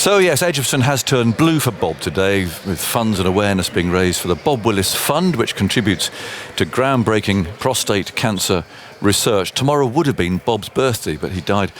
So yes, Edgbaston has turned blue for Bob today, with funds and awareness being raised for the Bob Willis Fund, which contributes to groundbreaking prostate cancer research. Tomorrow would have been Bob's birthday, but he died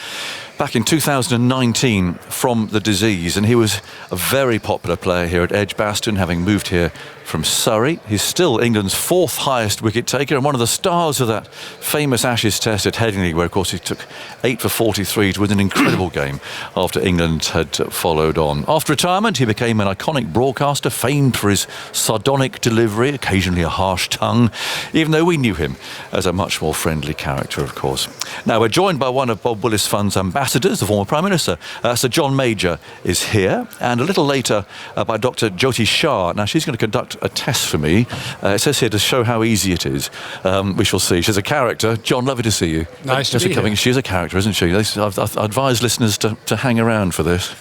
back in 2019 from the disease, and he was a very popular player here at Edgbaston, having moved here from Surrey. He's still England's fourth highest wicket taker and one of the stars of that famous Ashes test at Headingley, where of course he took 8 for 43 to win an incredible game after England had followed on. After retirement, he became an iconic broadcaster, famed for his sardonic delivery, occasionally a harsh tongue, even though we knew him as a much more friendly character, of course. Now we're joined by one of Bob Willis Fund's ambassadors, the former Prime Minister. Sir John Major is here, and a little later by Dr. Jyoti Shah. Now she's going to conduct a test for me. It says here to show how easy it is. We shall see. She's a character. John, lovely to see you. Nice to be here. She's a character, isn't she? I've advised listeners to hang around for this.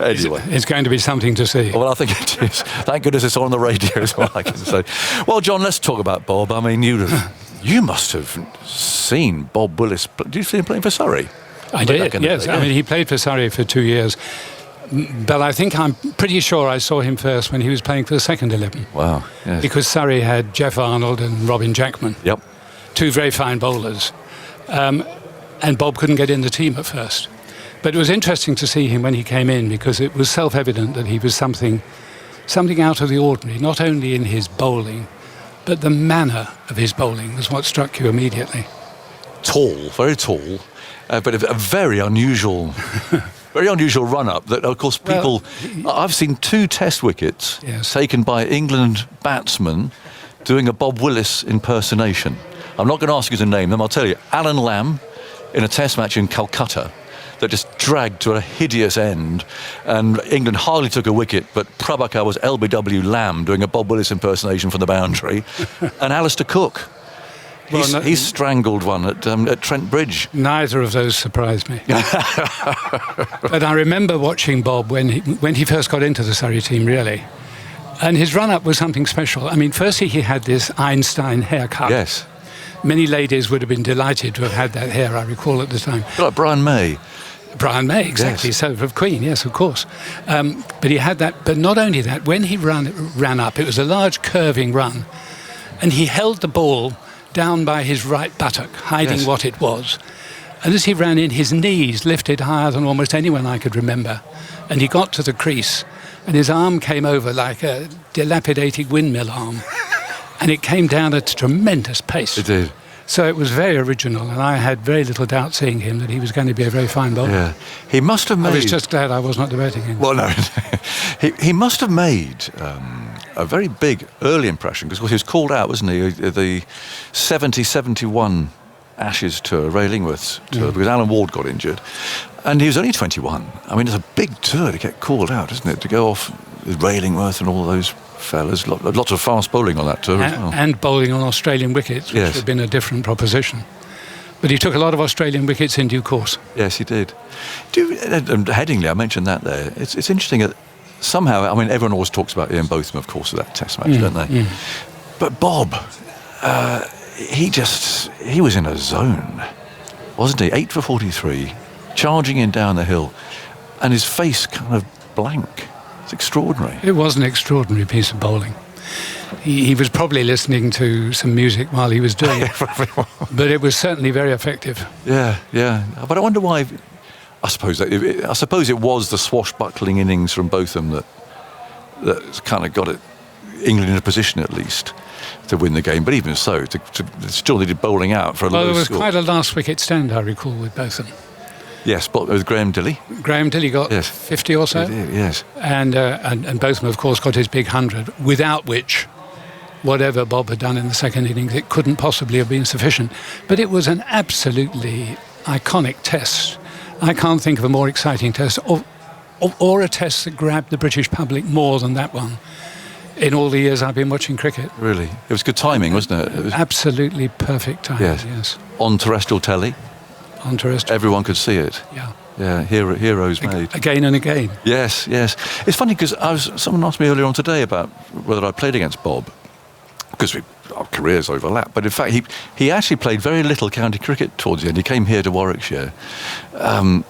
Anyway. It's going to be something to see. Well, I think it is. Thank goodness it's on the radio, is what I can say. Well, John, let's talk about Bob. I mean, you must have seen Bob Willis. Did you see him playing for Surrey? I did, yes. I mean, he played for Surrey for 2 years. But I'm pretty sure I saw him first when he was playing for the second 11. Wow, yes. Because Surrey had Jeff Arnold and Robin Jackman. Yep. Two very fine bowlers. And Bob couldn't get in the team at first. But it was interesting to see him when he came in, because it was self-evident that he was something out of the ordinary, not only in his bowling, but the manner of his bowling was what struck you immediately. Tall, very tall, but a very unusual... Very unusual run-up that, of course, people... I've seen 2 test wickets taken by England batsmen doing a Bob Willis impersonation. I'm not going to ask you to name them. I'll tell you. Alan Lamb in a test match in Calcutta that just dragged to a hideous end, and England hardly took a wicket, but Prabhakar was LBW Lamb doing a Bob Willis impersonation from the boundary, and Alistair Cook. He's strangled one at Trent Bridge. Neither of those surprised me. But I remember watching Bob when he first got into the Surrey team, really. And his run-up was something special. I mean, firstly, he had this Einstein haircut. Yes. Many ladies would have been delighted to have had that hair, I recall at the time. Like Brian May. Brian May, exactly. Yes. So of Queen, yes, of course. But he had that. But not only that, when he ran up, it was a large curving run, and he held the ball down by his right buttock, hiding what it was. And as he ran in, his knees lifted higher than almost anyone I could remember. And he got to the crease, and his arm came over like a dilapidated windmill arm. And it came down at a tremendous pace. It did. So it was very original, and I had very little doubt seeing him that he was going to be a very fine bowler. Yeah. He must have made... I was just glad I was not debating him. Well, no. he must have made a very big early impression, because he was called out, wasn't he, the 70-71 Ashes tour, Ray Lingworth's tour, because Alan Ward got injured. And he was only 21. I mean, it's a big tour to get called out, isn't it, to go off with Ray Lingworth and all those fellas. Lots of fast bowling on that tour as well. And bowling on Australian wickets, which would have been a different proposition. But he took a lot of Australian wickets in due course. Yes, he did. Headingley, I mentioned that there. It's interesting that somehow, I mean, everyone always talks about Ian Botham, of course, of that test match, don't they? But Bob, he was in a zone, wasn't he? 8 for 43, charging in down the hill, and his face kind of blank. It's extraordinary. It was an extraordinary piece of bowling. He was probably listening to some music while he was doing it, but it was certainly very effective. Yeah. But I wonder why. I suppose it was the swashbuckling innings from Botham that kind of got England in a position at least to win the game. But even so, to still needed bowling out for a low score. Well, there was quite a last wicket stand, I recall, with Botham. Yes, but with Graham Dilley. Graham Dilley got 50 or so. He did, yes. And Botham, of course, got his big 100, without which, whatever Bob had done in the second innings, it couldn't possibly have been sufficient. But it was an absolutely iconic test. I can't think of a more exciting test, or a test that grabbed the British public more than that one in all the years I've been watching cricket. Really? It was good timing, wasn't it? It was absolutely perfect timing, yes. On terrestrial telly. Everyone could see it. Yeah, heroes made. Again and again. Yes. It's funny because someone asked me earlier on today about whether I played against Bob, because our careers overlap. But in fact, he actually played very little county cricket towards the end. He came here to Warwickshire because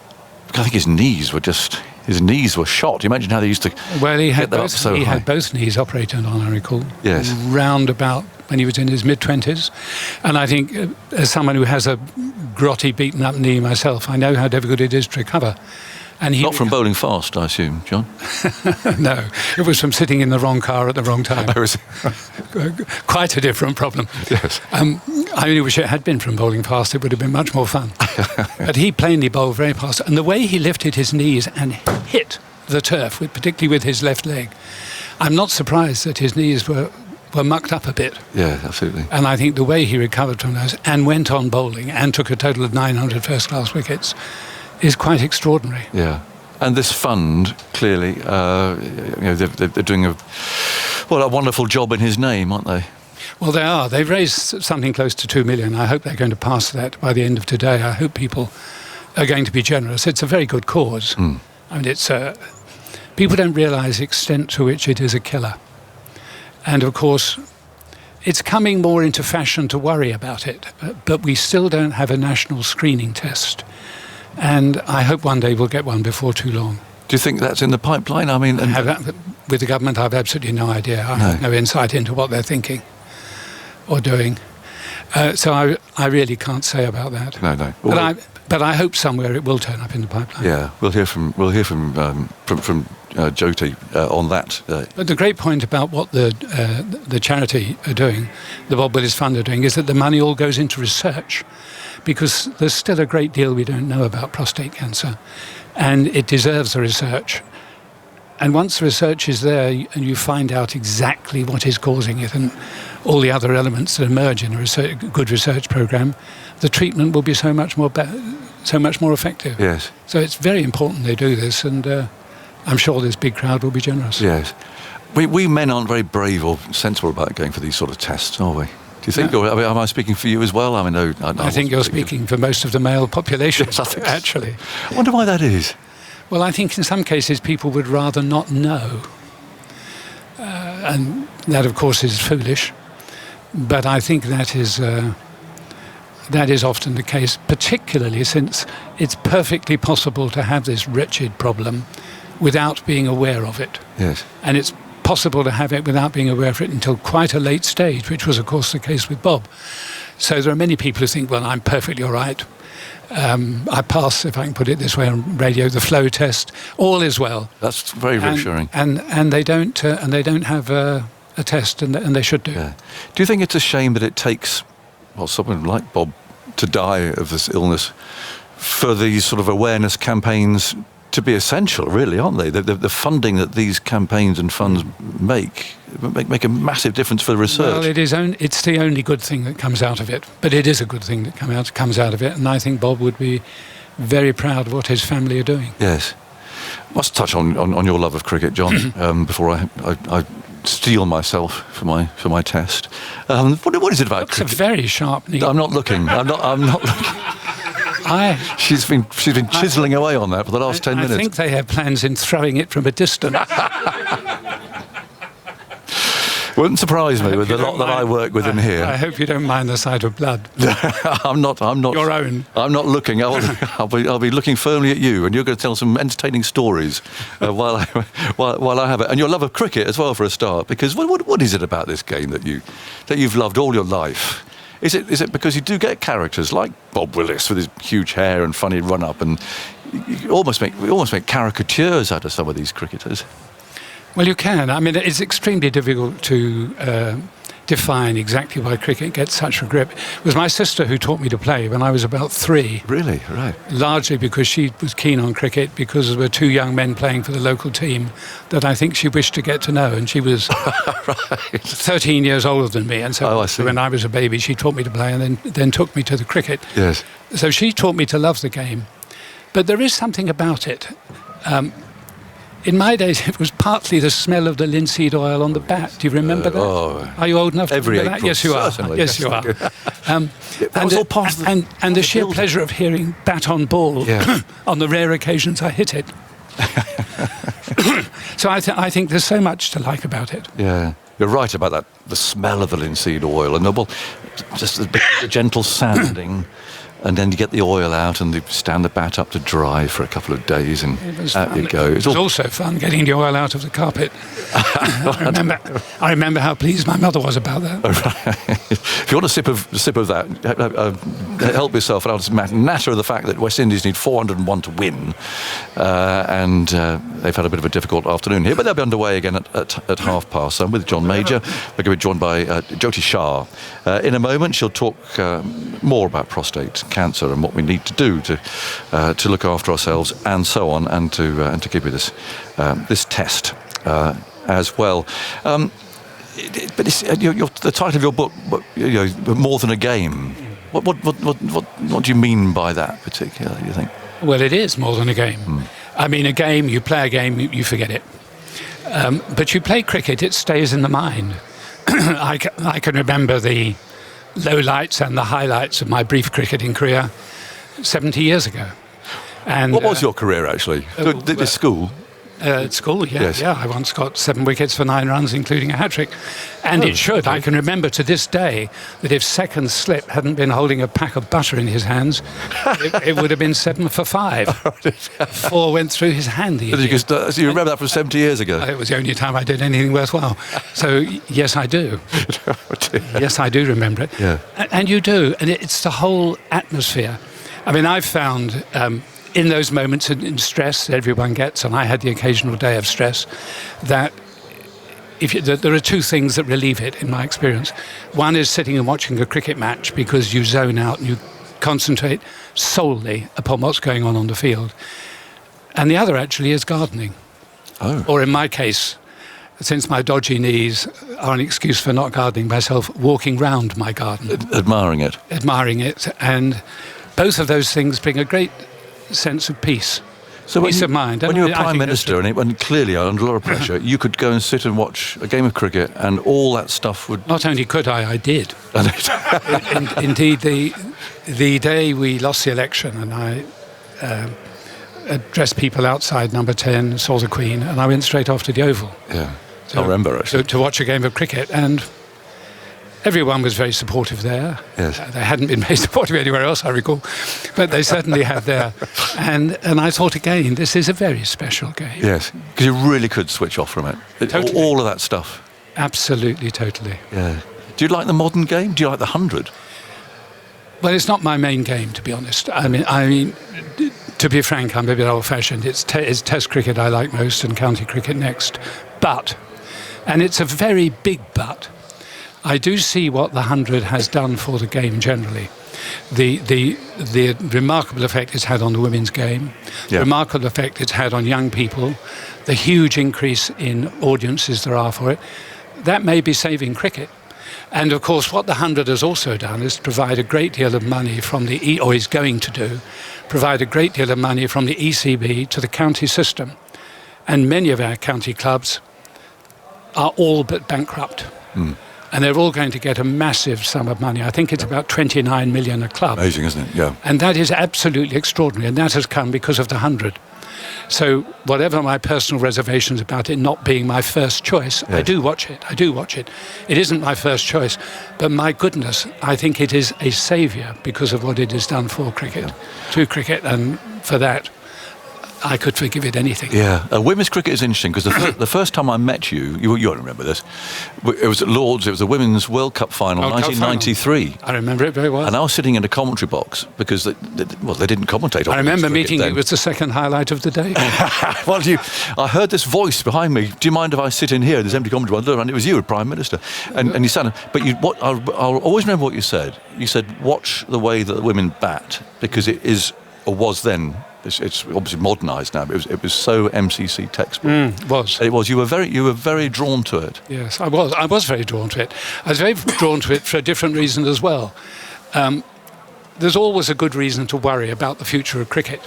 I think his knees were shot. You imagine how they used to Well, he get had them up both, so he high. had both knees operated on, I recall. Yes. Round about when he was in his mid-20s. And I think, as someone who has a grotty, beaten-up knee myself, I know how difficult it is to recover. And he Not from bowling fast, I assume, John. No, it was from sitting in the wrong car at the wrong time. Oh, is it? Quite a different problem. Yes. I only wish it had been from bowling fast. It would have been much more fun. But he plainly bowled very fast. And the way he lifted his knees and hit the turf, particularly with his left leg, I'm not surprised that his knees were mucked up a bit. Yeah, absolutely. And I think the way he recovered from those and went on bowling and took a total of 900 first-class wickets is quite extraordinary. Yeah. And this fund, clearly, they're doing a wonderful job in his name, aren't they? Well, they are. They've raised something close to 2 million. I hope they're going to pass that by the end of today. I hope people are going to be generous. It's a very good cause. I mean, it's people don't realise the extent to which it is a killer. And, of course, it's coming more into fashion to worry about it. But we still don't have a national screening test. And I hope one day we'll get one before too long. Do you think that's in the pipeline? I mean, With the government, I've absolutely no idea. I have no insight into what they're thinking or doing. So I really can't say about that. No. But I hope somewhere it will turn up in the pipeline. Yeah, we'll hear from Jyoti on that. But the great point about what the charity are doing, the Bob Willis Fund are doing, is that the money all goes into research, because there's still a great deal we don't know about prostate cancer, and it deserves the research. And once the research is there and you find out exactly what is causing it and all the other elements that emerge in a good research program, the treatment will be so much more effective. Yes. So it's very important they do this, and I'm sure this big crowd will be generous. Yes. We men aren't very brave or sensible about going for these sort of tests, are we? Do you think? No. Or am I speaking for you as well? I mean, no. I think you're speaking for most of the male population, Yes, I think actually. I wonder why that is. Well, I think in some cases people would rather not know. And that, of course, is foolish. But I think that is often the case, particularly since it's perfectly possible to have this wretched problem without being aware of it. Yes. And it's possible to have it without being aware of it until quite a late stage, which was, of course, the case with Bob. So there are many people who think, well, I'm perfectly all right. I pass, if I can put it this way, on radio, the flow test. All is well. That's very reassuring. And they don't have a test, and they should do. Yeah. Do you think it's a shame that it takes, someone like Bob to die of this illness for these sort of awareness campaigns to be essential, really, aren't they? The funding that these campaigns and funds make a massive difference for the research. Well, it's the only good thing that comes out of it. But it is a good thing that comes out of it, and I think Bob would be very proud of what his family are doing. Yes. Must touch on your love of cricket, John, before I steel myself for my test. What is it about It's cricket? a very sharp knee. I'm not looking. I'm not looking. She's been chiselling away on that for the last 10 minutes. I think they have plans in throwing it from a distance. Wouldn't surprise me with the lot that I work with in here. I hope you don't mind the sight of blood. I'm not. Your own. I'm not looking. I'll be looking firmly at you, and you're going to tell some entertaining stories while I have it. And your love of cricket as well, for a start. Because what is it about this game that you've loved all your life? Is it because you do get characters like Bob Willis with his huge hair and funny run up, and we almost make caricatures out of some of these cricketers? Well, you can. I mean, it's extremely difficult to define exactly why cricket gets such a grip. It was my sister who taught me to play when I was about 3. Really? Right. Largely because she was keen on cricket, because there were 2 young men playing for the local team that I think she wished to get to know. And she was 13 years older than me. And so I see. when I was a baby, she taught me to play and then took me to the cricket. Yes. So she taught me to love the game. But there is something about it. In my days, it was partly the smell of the linseed oil on the bat. Do you remember that? Oh. Are you old enough to Every remember that? April, Yes, you are. certainly. Yes, you are. That was all part of the and the sheer pleasure of hearing bat on ball Yeah. on the rare occasions I hit it. So I think there's so much to like about it. Yeah, you're right about that. The smell of the linseed oil and just the gentle sanding. and then you get the oil out and they stand the bat up to dry for a couple of days, and out you go. It was also fun getting the oil out of the carpet. I remember how pleased my mother was about that. If you want a sip of that, help yourself. And I'll just natter the fact that West Indies need 401 to win, and they've had a bit of a difficult afternoon here, but they'll be underway again at 1:30. I'm with John Major. We're going to be joined by Jyoti Shah. In a moment, she'll talk more about prostate cancer and what we need to do to look after ourselves and so on, and to give you this test as well. But the title of your book, More Than a Game. What do you mean by that particularly, you think? Well, it is more than a game. I mean, a game, you play a game, you forget it. But you play cricket, it stays in the mind. I can remember the lowlights and the highlights of my brief cricketing career 70 years ago. And what was your career, actually? Did school? At school, yeah. Yes. Yeah, I once got 7 wickets for 9 runs, including a hat-trick. And it should. I can remember to this day that if Second Slip hadn't been holding a pack of butter in his hands, it would have been 7 for 5. 4 went through his hand. So you remember that from 70 years ago? It was the only time I did anything worthwhile. So, yes, I do. Yes, I do remember it. Yeah. And you do. And it's the whole atmosphere. I mean, I've found... in those moments in stress that everyone gets, and I had the occasional day of stress, that there are 2 things that relieve it, in my experience. One is sitting and watching a cricket match because you zone out and you concentrate solely upon what's going on the field. And the other actually is gardening. Oh. Or in my case, since my dodgy knees are an excuse for not gardening myself, walking round my garden. Admiring it. Admiring it. And both of those things bring a great sense of peace. So peace of mind. When you were Prime Minister, and clearly under a lot of pressure, you could go and sit and watch a game of cricket and all that stuff would... Not only could I did. Indeed, the day we lost the election, and I addressed people outside number 10, saw the Queen, and I went straight off to the Oval. Yeah, I remember actually. To watch a game of cricket, and everyone was very supportive there. Yes. They hadn't been very supportive anywhere else, I recall, but they certainly had there. And I thought again, this is a very special game. Yes, because you really could switch off from it. Totally. All of that stuff. Absolutely, totally. Yeah. Do you like the modern game? Do you like the 100? Well, it's not my main game, to be honest. I mean, to be frank, I'm a bit old-fashioned. It's Test cricket I like most, and county cricket next. But, and it's a very big but, I do see what the 100 has done for the game generally. The remarkable effect it's had on the women's game, the remarkable effect it's had on young people, the huge increase in audiences there are for it. That may be saving cricket. And of course, what the 100 has also done is provide a great deal of money from or is going to do, provide a great deal of money from the ECB to the county system. And many of our county clubs are all but bankrupt. And they're all going to get a massive sum of money. I think it's about 29 million a club. Amazing, isn't it? Yeah. And that is absolutely extraordinary. And that has come because of the 100. So whatever my personal reservations about it not being my first choice, yes. I do watch it. It isn't my first choice. But my goodness, I think it is a saviour because of what it has done for cricket, to cricket. And for that, I could forgive it anything. Yeah, women's cricket is interesting because the first time I met you won't remember this, it was at Lord's, it was the Women's World Cup final, 1993. I remember it very well. And I was sitting in a commentary box because they didn't commentate on I remember meeting then. you was the second highlight of the day. Well, I heard this voice behind me, do you mind if I sit in here, this empty commentary box, and it was you, Prime Minister, and you sat, but I'll always remember what you said. You said, watch the way that the women bat, because it is, or was then, it's obviously modernised now, but it was so MCC textbook. It was. You were very drawn to it. Yes, I was very drawn to it. I was very drawn to it for a different reason as well. There's always a good reason to worry about the future of cricket.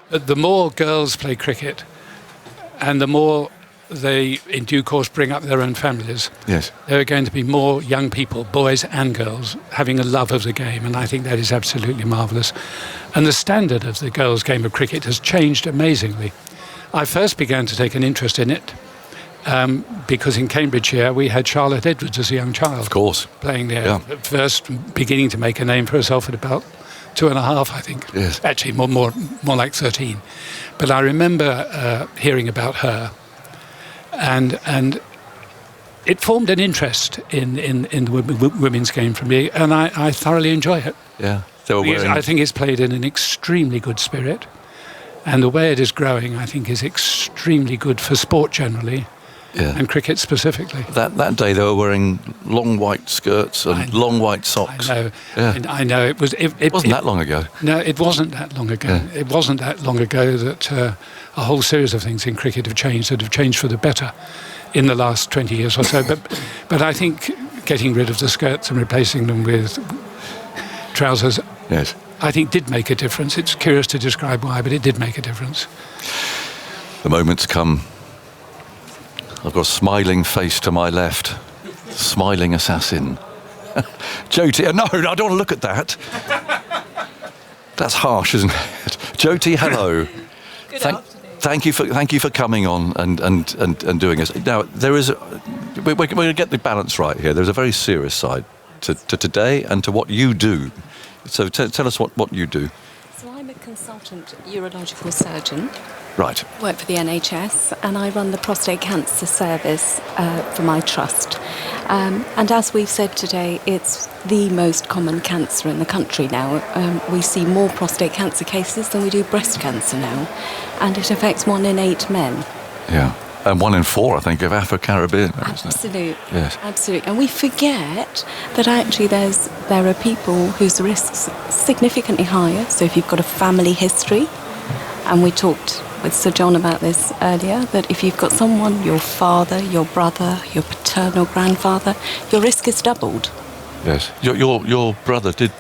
The more girls play cricket, and the more they, in due course, bring up their own families, yes, there are going to be more young people, boys and girls, having a love of the game, and I think that is absolutely marvellous. And the standard of the girls' game of cricket has changed amazingly. I first began to take an interest in it because in Cambridgeshire we had Charlotte Edwards as a young child. Of course. Playing there. Yeah. First beginning to make a name for herself at about 2.5, I think. Yes. Actually, more like 13. But I remember hearing about her, and it formed an interest in the women's game for me, and I thoroughly enjoy it. Yeah. They were wearing... I think it's played in an extremely good spirit, and the way it is growing, I think, is extremely good for sport generally, and cricket specifically. That day they were wearing long white skirts and long white socks. I know. Yeah. I know. It wasn't that long ago. No, it wasn't that long ago. Yeah. It wasn't that long ago that a whole series of things in cricket have changed for the better in the last 20 years or so. But I think getting rid of the skirts and replacing them with trousers, yes, I think did make a difference. It's curious to describe why, but it did make a difference. The moment's come. I've got a smiling face to my left, smiling assassin. Jyoti, no, I don't want to look at that. That's harsh, isn't it? Jyoti, hello. Good afternoon. Thank you for coming on and doing this. Now we're going to get the balance right here. There's a very serious side to today and to what you do. So tell us what you do. So I'm a consultant urological surgeon. Right. Work for the NHS, and I run the prostate cancer service for my trust. And as we've said today, it's the most common cancer in the country now. We see more prostate cancer cases than we do breast cancer now, and it affects 1 in 8 men. Yeah. And 1 in 4, I think, of Afro-Caribbean. Absolutely. Yes. Absolutely. And we forget that actually there are people whose risks are significantly higher. So if you've got a family history, and we talked with Sir John about this earlier, that if you've got someone, your father, your brother, your paternal grandfather, your risk is doubled. Yes. Your brother did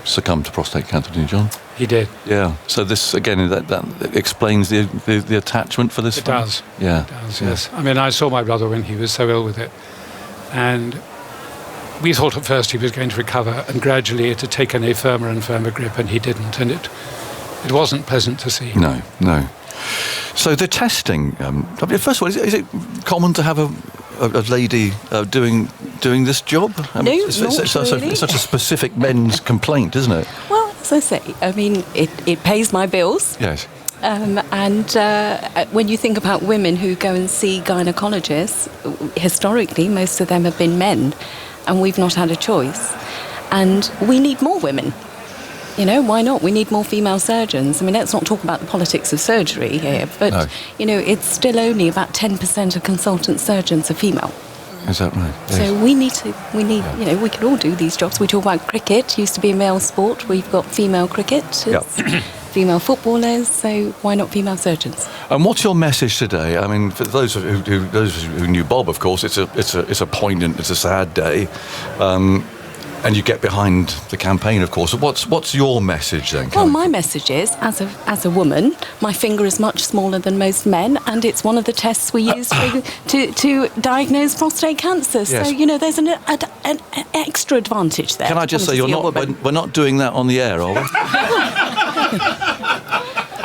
succumb to prostate cancer, didn't he, John? He did. Yeah. So this, again, that explains the attachment for this It one? does. Yeah. It does, yes. I mean, I saw my brother when he was so ill with it, and we thought at first he was going to recover, and gradually it had taken a firmer and firmer grip, and he didn't, and it wasn't pleasant to see. No. So the testing, first of all, is it common to have a lady doing this job? I mean, No, not really. It's such a specific men's complaint, isn't it? Well, as I say, I mean, it pays my bills. Yes. And when you think about women who go and see gynecologists, historically, most of them have been men, and we've not had a choice. And we need more women. You know, why not? We need more female surgeons. I mean, let's not talk about the politics of surgery here, but, No. you know, it's still only about 10% of consultant surgeons are female. Is that right? Yes. So we need, you know, we can all do these jobs. We talk about cricket, used to be a male sport. We've got female cricketers, female footballers, so why not female surgeons? And what's your message today? I mean, for those who knew Bob, of course, it's a poignant, it's a sad day. And you get behind the campaign, of course. What's your message then? Well, my message is, as a woman, my finger is much smaller than most men, and it's one of the tests we use to diagnose prostate cancer. Yes. So, you know, there's an extra advantage there. Can I just say, we're not doing that on the air, are we?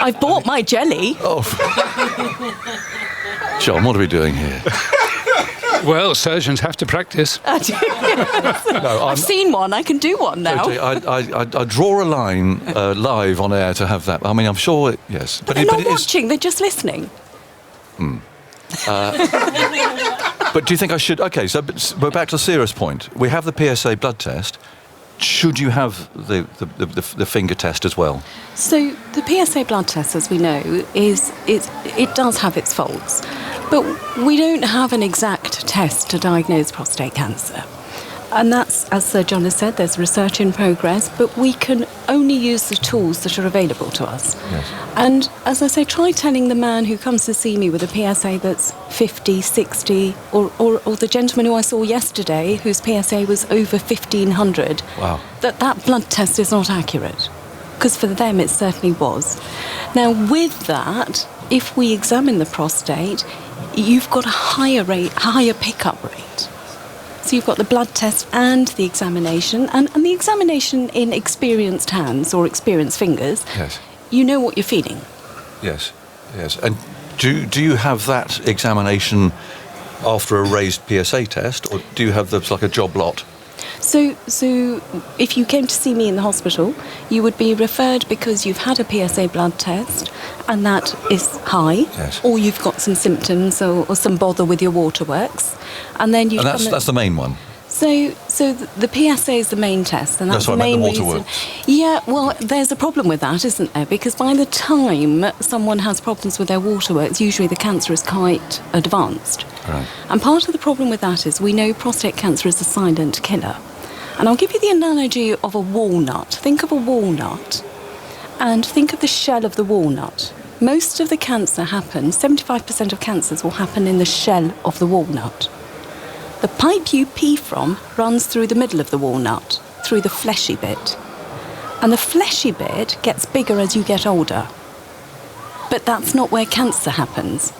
I've bought my jelly. Oh. John, what are we doing here? Well, surgeons have to practice. No, I've seen one. I can do one now. I draw a line live on air to have that. I mean, I'm sure, yes. But they're not watching, they're just listening. But do you think I should... OK, so we're back to the serious point. We have the PSA blood test. Should you have the finger test as well? So the PSA blood test, as we know, it does have its faults. But we don't have an exact test to diagnose prostate cancer. And that's, as Sir John has said, there's research in progress, but we can only use the tools that are available to us. Yes. And as I say, try telling the man who comes to see me with a PSA that's 50, 60, or the gentleman who I saw yesterday whose PSA was over 1,500, wow, that blood test is not accurate. Because for them it certainly was. Now, with that, if we examine the prostate, you've got a higher pickup rate. So you've got the blood test and the examination, and the examination in experienced hands or experienced fingers, yes, you know what you're feeling. Yes. And do you have that examination after a raised PSA test, or do you have like a job lot? So if you came to see me in the hospital, you would be referred because you've had a PSA blood test and that is high, Yes. or you've got some symptoms or some bother with your waterworks, and then you. And that's the main one. So the PSA is the main test, and that's That's what the I meant, main the reason. waterworks. Yeah, well, there's a problem with that, isn't there? Because by the time someone has problems with their waterworks, usually the cancer is quite advanced. Right. And part of the problem with that is we know prostate cancer is a silent killer. And I'll give you the analogy of a walnut. Think of a walnut, and think of the shell of the walnut. Most of the cancer happens, 75% of cancers will happen in the shell of the walnut. The pipe you pee from runs through the middle of the walnut, through the fleshy bit. And the fleshy bit gets bigger as you get older. But that's not where cancer happens.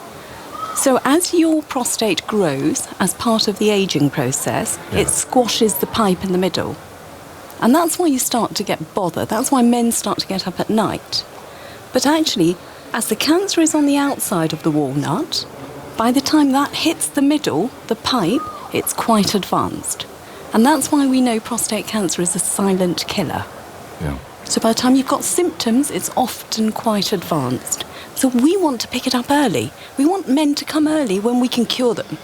So as your prostate grows, as part of the aging process, it squashes the pipe in the middle. And that's why you start to get bother. That's why men start to get up at night. But actually, as the cancer is on the outside of the walnut, by the time that hits the middle, the pipe, it's quite advanced. And that's why we know prostate cancer is a silent killer. Yeah. So by the time you've got symptoms, it's often quite advanced. So we want to pick it up early. We want men to come early when we can cure them.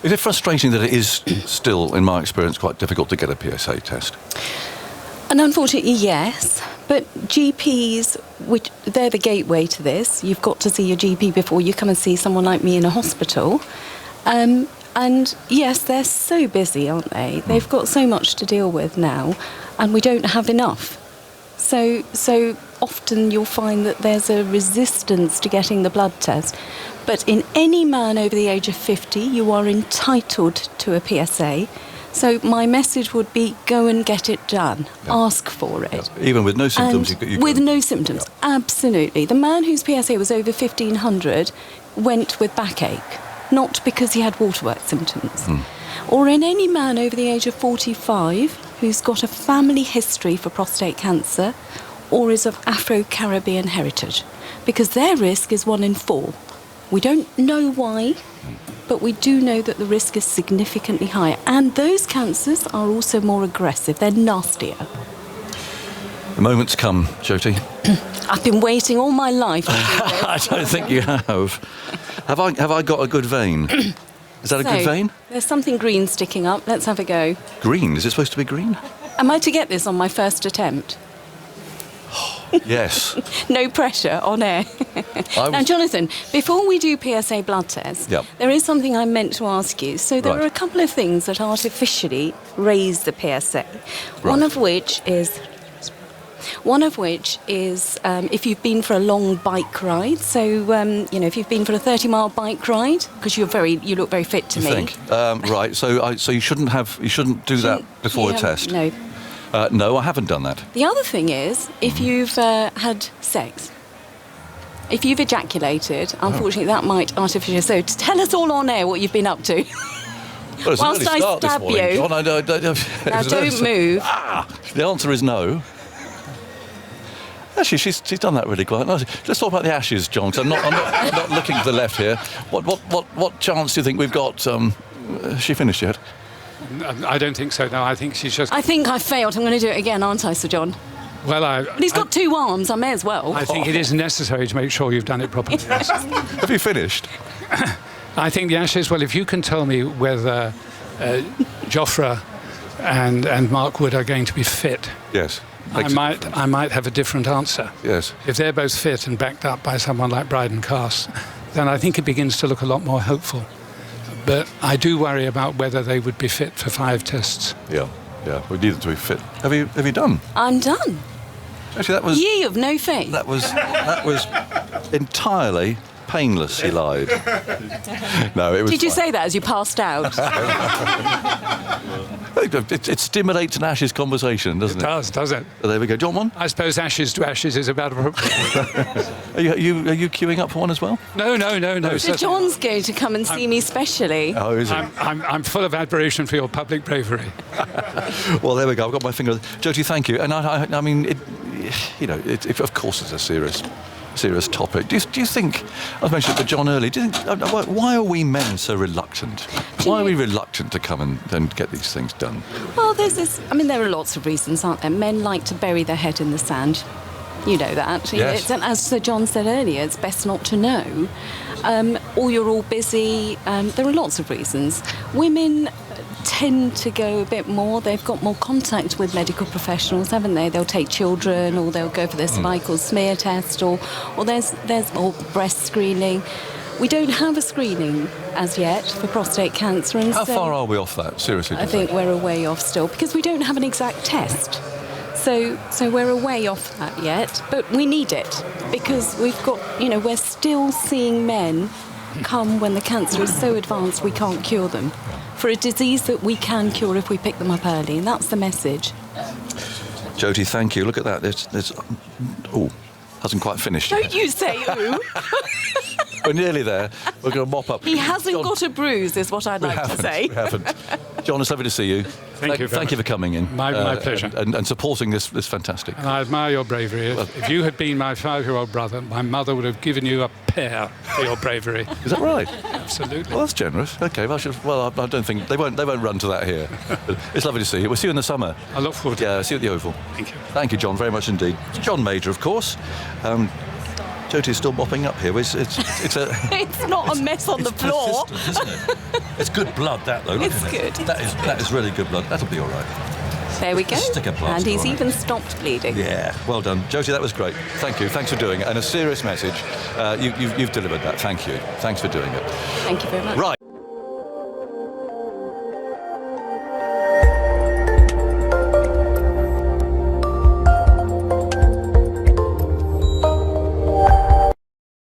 Is it frustrating that it is still, in my experience, quite difficult to get a PSA test? And unfortunately, yes. But GPs, which they're the gateway to this. You've got to see your GP before you come and see someone like me in a hospital. And yes, they're so busy, aren't they? They've got so much to deal with now, and we don't have enough. So often you'll find that there's a resistance to getting the blood test. But in any man over the age of 50, you are entitled to a PSA. So my message would be, go and get it done. Yeah. Ask for it. Yeah. Even with no symptoms, And you with can... no symptoms, absolutely. The man whose PSA was over 1,500 went with backache, not because he had waterwork symptoms. Or in any man over the age of 45 who's got a family history for prostate cancer or is of Afro-Caribbean heritage, because their risk is 1 in 4. We don't know why, but we do know that the risk is significantly higher. And those cancers are also more aggressive. They're nastier. The moment's come, Jyoti. I've been waiting all my life to do this. I don't think you have. Have I got a good vein? Is that a good So, vein? There's something green sticking up. Let's have a go. Green? Is it supposed to be green? Am I to get this on my first attempt? Yes. No pressure on air. Now, Jonathan, before we do PSA blood tests, Yep. there is something I meant to ask you. So there Right. are a couple of things that artificially raise the PSA. One Right. of which is if you've been for a long bike ride. So if you've been for a 30-mile bike ride, because you look very fit to You me. think? Right. So you shouldn't do that before a test. No. No, I haven't done that. The other thing is, if you've had sex, if you've ejaculated, unfortunately that might artificially. So tell us all on air what you've been up to. Well, it's an Whilst early I start this stab morning, you. John. Now don't move. The answer is no. Actually, she's done that really quite nicely. Let's talk about the Ashes, John. 'Cause I'm not looking to the left here. What chance do you think we've got? Has she finished yet? I don't think so. No, I think she's just. I think I failed. I'm going to do it again, aren't I, Sir John? Well, But he's got 2 arms. I may as well. I think it is necessary to make sure you've done it properly. Yes. Have you finished? I think the Ashes. Well, if you can tell me whether Jofra and Mark Wood are going to be fit, Yes. I might have a different answer. Yes. If they're both fit and backed up by someone like Bryden Cass, then I think it begins to look a lot more hopeful. But I do worry about whether they would be fit for 5 tests. Yeah. We need them to be fit. Have you done? I'm done. Actually, that was Ye of no faith. that was entirely painless. He lied. No, it was. Did you fine. say that as you passed out? It stimulates an Ashes conversation, doesn't it? Does it? Oh, there we go. John, one. I suppose Ashes to Ashes is about. Are you queuing up for one as well? No. Sir certainly John's going to come and see me specially. Oh, is it? I'm full of admiration for your public bravery. Well, there we go. I've got my finger. Jyoti, thank you. And I mean, of course, it's a serious topic. Do you think, I've mentioned it to John earlier, do you think, why are we men so reluctant? Why are we reluctant to come and get these things done? Well, there are lots of reasons, aren't there? Men like to bury their head in the sand. You know that. Yes. And as Sir John said earlier, it's best not to know. Or you're all busy. There are lots of reasons. Women tend to go a bit more. They've got more contact with medical professionals, haven't they? They'll take children, or they'll go for their cervical smear test, or there's breast screening. We don't have a screening as yet for prostate cancer. And How so far are we off that, seriously? I think we're a way off still, because we don't have an exact test. So we're a way off that yet, but we need it, because we've got, we're still seeing men come when the cancer is so advanced we can't cure them, for a disease that we can cure if we pick them up early, and that's the message. Jody, thank you. Look at that. Hasn't quite finished yet. Don't you say ooh. We're nearly there. We're going to mop up. He hasn't John, got a bruise, is what I'd like to say. We haven't. John, it's lovely to see you. Thank you for coming in. My pleasure. And supporting this fantastic. And I admire your bravery. If you had been my 5-year-old brother, my mother would have given you a pear for your bravery. Is that right? Absolutely. Well, that's generous. Okay, I don't think they won't run to that here. It's lovely to see you. We'll see you in the summer. I look forward to it. Yeah, see you at the Oval. Thank you. Thank you, John, very much indeed. It's John Major, of course. Jody's still mopping up here. It's It's not a mess on the floor. persistent, isn't it? It's good blood, that though. It's isn't it? good. That is really good blood. That'll be all right. There we go. Stick a plaster And he's on it. even stopped bleeding. Yeah, well done, Jody. That was great. Thank you. Thanks for doing it. And a serious message. You've delivered that. Thank you. Thanks for doing it. Thank you very much. Right.